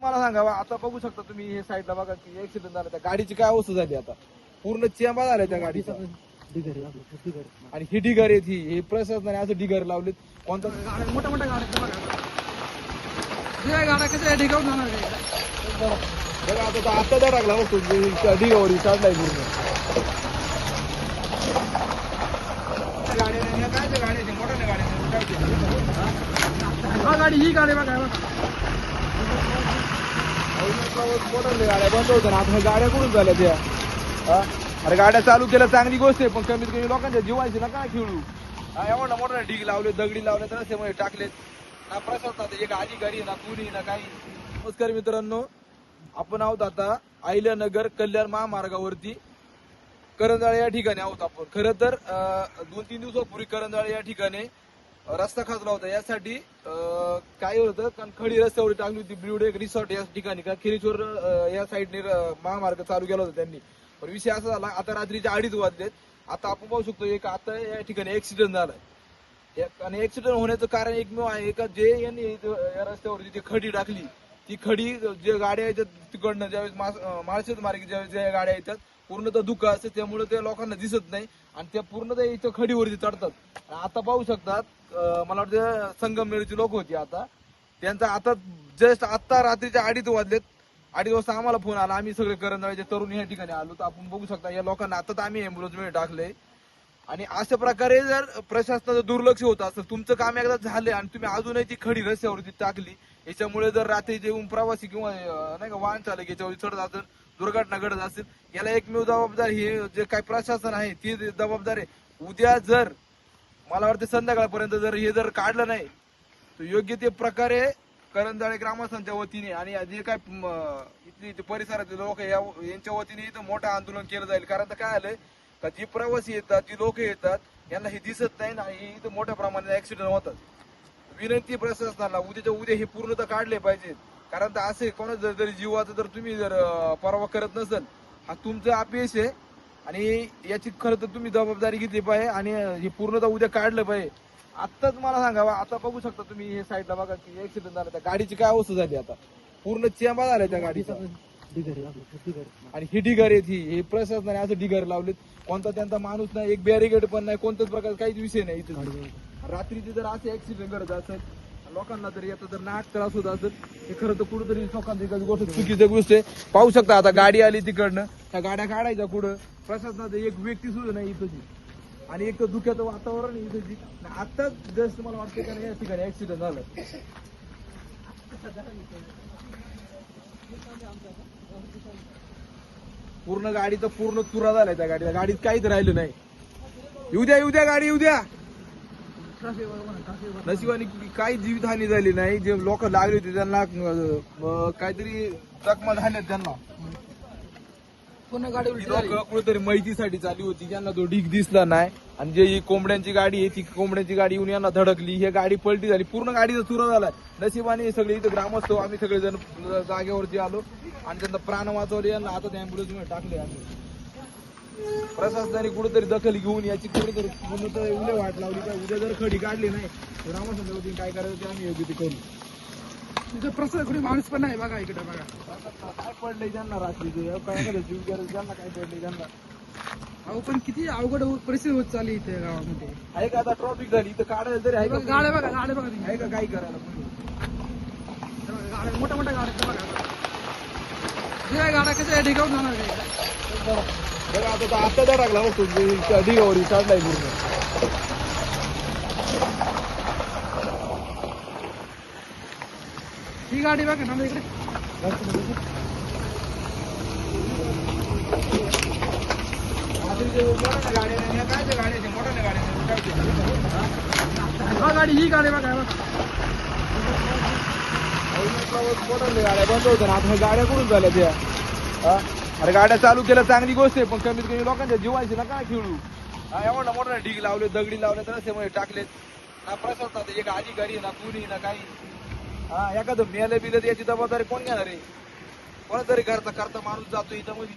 मला सांगा आता बघू शकता तुम्ही हे साईडला बघा की ऍक्सिडेंट झाला त्या गाडीची काय अवस्था झाली आता पूर्ण चेंबा झालाय त्या गाडीचा आणि ही ढिगार आहेत ही हे प्रशासनाने असं ढिगार लावलेत कोणता मोठ्या मोठ्या गाड्या गाड्या कशा ढिगावून जाणार बघा आता त्या टाकला मग ढिगावर चढलाय पूर्ण गाड्या काय गाड्या मोठ्या गाड्या हा गाडी ही गाडी बघा मोठ्या गाड्या बंद होत्या ना आता गाड्या कुठून झाल्या त्या अरे गाड्या चालू केल्या चांगली गोष्ट आहे पण कमीत कमी लोकांच्या जीवायची ना काय खेळू एवढा मोठा ढीग लावले दगडी लावले तर त्यामुळे टाकलेत ना प्रशासनात एक अधिकारी ना कुणी ना काही. नमस्कार मित्रांनो, आपण आहोत आता अहिल्यानगर कल्याण महामार्गावरती करंजाळे या ठिकाणी आहोत आपण. खरं तर 2-3 दिवसापूर्वी करंजाळे या ठिकाणी रस्ता खाजला होता. यासाठी काय होतं कारण खडी रस्त्यावर टाकली होती ब्ल्यूड एक रिसॉर्ट या ठिकाणी का खिरीश्वर या साईडने महामार्ग चालू केला होता त्यांनी. पण विषय असा झाला आता रात्रीचे 2:30 वाजलेत. आता आपण पाहू शकतो एक आता या ठिकाणी ऍक्सिडेंट झालाय आणि ऍक्सिडेंट होण्याचं कारण एकमेव आहे का जे यांनी या रस्त्यावरती ती खडी टाकली ती खडी जे गाड्या येतात तिकडनं ज्यावेळेस माळशेज मार्गे ज्यावेळेस ज्या गाड्या येतात पूर्णतः धुका असते त्यामुळे त्या लोकांना दिसत नाही आणि त्या पूर्णतः इथं खडीवरती चढतात. आता पाहू शकतात मला वाटतं संगमनेरची लोक होती आता त्यांचा आता जस्ट आता रात्रीच्या 2:30 वाजलेत. 2:30 वाजता आम्हाला फोन आला. आम्ही सगळे करंजाळेचे तरुण या ठिकाणी आलो तर आपण बघू शकता या लोकांना आता आम्ही अँब्युलन्स मध्ये टाकले. आणि अशा प्रकारे जर प्रशासनाचं दुर्लक्ष होत असेल तुमचं काम एकदा झालं आणि तुम्ही अजूनही ती खडी रस्त्यावरती टाकली याच्यामुळे जर रात्री जे प्रवासी किंवा नाही का वाहन चालक याच्यावर चढत असेल दुर्घटना घडत असेल याला एकमेव जबाबदार हे जे काही प्रशासन आहे ती जबाबदार आहे. उद्या जर मला वाटतं संध्याकाळपर्यंत जर हे जर काढलं नाही तर योग्य ते प्रकारे करंजाळे ग्रामस्थांच्या वतीने आणि जे काय इथली परिसरातले लोक यांच्या वतीने इथं मोठं आंदोलन केलं जाईल. कारण तर काय आलंय का जी प्रवासी येतात जी लोक येतात यांना हे दिसत नाही ना इथं मोठ्या प्रमाणात ऍक्सिडेंट होतात. विनंती प्रशासनाला उद्याच्या उद्या हे पूर्णतः काढले पाहिजेत. कारण तर असे कोणाचं जरी जीवाचं जर तुम्ही जर परवा करत नसेल हा तुमचं अपयश आहे आणि याची खरं तर तुम्ही जबाबदारी घेतली पाहिजे आणि हे पूर्णतः उद्या काढलं पाहिजे. आत्ताच मला सांगा आता बघू शकता तुम्ही हे साईडला बघा की ऍक्सिडेंट झाला त्या गाडीची काय अवस्था झाली आता पूर्ण चेंबा झालाय त्या गाडीचा आणि ही ढिगार आहेत ही हे प्रशासनाने असं ढिगार लावलेत कोणता त्यांचा माणूस नाही एक बॅरिकेड पण नाही कोणत्याच प्रकारचा काहीच विषय नाही. इथे रात्रीचे जर असे ऍक्सिडेंट घडत असेल लोकांना जर याचा जर नाक त्रास होत असेल हे खरं तर कुठेतरी लोकांची गोष्ट चुकीची गोष्ट आहे. पाहू शकता आता गाडी आली तिकडनं त्या गाड्या काढायच्या कुठं प्रशासनाचं एक व्यक्ती सुद्धा नाही इथं आणि एक तर धुक्याचं वातावरण इथं आताच जस्ट मला वाटतं का या ठिकाणी ऍक्सिडेंट झालं. पूर्ण गाडीचा पूर्ण चुरा झालाय त्या गाडीला गाडीत काहीच राहिलं नाही. येऊ द्या गाडी येऊ द्या. नशिबाने काही जीवितहानी झाली नाही. जे लोक लागले होते त्यांना काहीतरी जखमा झाल्या त्यांना कुठेतरी माहितीसाठी चालली होती ज्यांना तो ढीग दिसला नाही आणि जे ही कोंबड्यांची गाडी आहे ती कोंबड्यांची गाडी येऊन यांना धडकली ही गाडी पलटी झाली पूर्ण गाडीचा चुरा झाला. नशिबाने सगळे इथं ग्रामस्थ आम्ही सगळेजण जागेवरती आलो आणि त्यांना प्राण वाचवले यांना आता त्या अँब्युलन्स मध्ये टाकले. आम्ही प्रशासनाने कुठेतरी दखल घेऊन याची कुठेतरी उद्या वाट लावली का उद्या जर खडी काढली नाही तर ग्रामस्थांच्या वतीने काय करायचं ते आम्ही योग्य ते करू. तुझं प्रसाद कोणी माणूस पण नाही बघा इकडे बघा काय पडलंय त्यांना रात्रीचे काय जीव गेलं त्यांना काय पडलंय त्यांना. अहो पण किती अवघड परिस्थिती होत चालली इथे गावामध्ये. आहे का आता ट्रॉफिक झाली इथं काढायला तरी आहे का गाड्या बघा आहे का काही करायला गाड्या मोठ्या मोठ्या गाड्या बघा गाड्या कशा ढिगावून जाणार बघा आता त्या टाकला मग ढिगावर चढलाय पूर्ण. ही गाडी बघा ना इकडे हा गाडी ही गाडी बघा मोठ्या गाड्या बंद होत्या ना आता गाड्या कुठून झाल्या त्या अरे गाड्या चालू केल्या चांगली गोष्ट आहे पण कमीत कमी लोकांच्या जीवायची ना काय खेळू एवढा मोठा ढीग लावले दगडी लावले तर त्यामुळे टाकलेत ना प्रशासनात एक अधिकारी ना कुणी ना काही एखादं मेलं बिलं याची जबाबदारी कोण घेणार आहे. कोणतरी करता माणूस जातो इथं मध्ये